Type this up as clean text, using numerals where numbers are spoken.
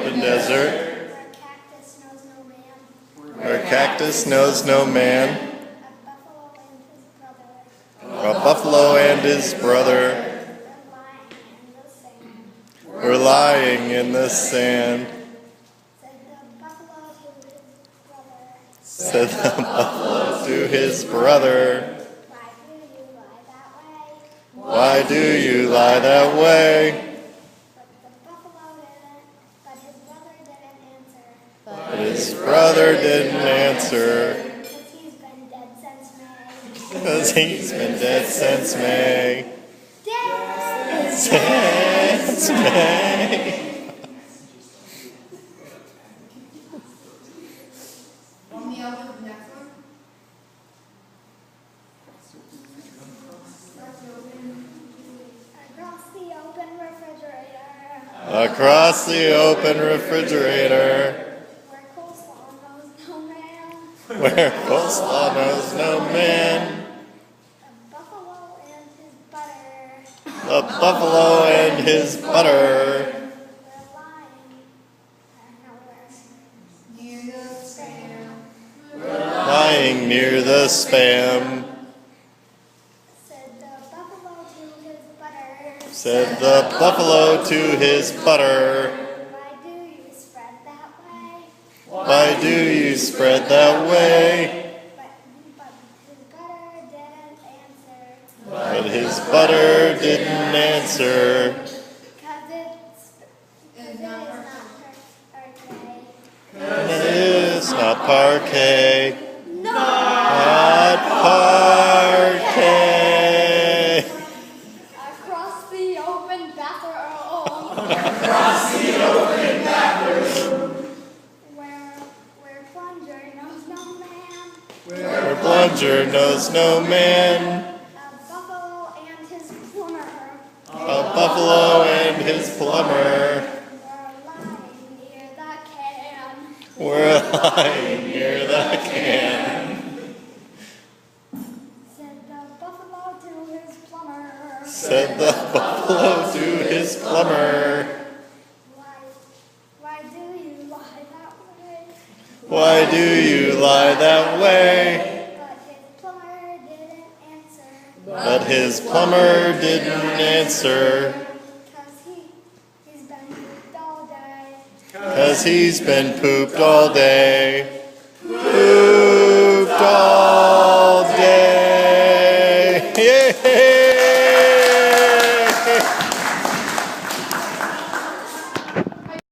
open desert, where cactus knows no man, a buffalo and his brother were lying in the sand. Said the buffalo to his brother, why do you lie that way? But his brother didn't answer, because he's been dead since May. Since May. Across the open refrigerator, where coleslaw knows no man, the buffalo and his butter lying near the spam. Said the buffalo to his butter, why do you spread that way? But his butter didn't answer, and it is not parquet, not parquet. Across the open bathroom, where plunger knows no man, where plunger knows no man, a buffalo and his plumber were lying near the can. Said the buffalo to his plumber, why do you lie that way? Why do you lie that way? But his plumber didn't answer, 'cause he's been pooped all day. Pooped all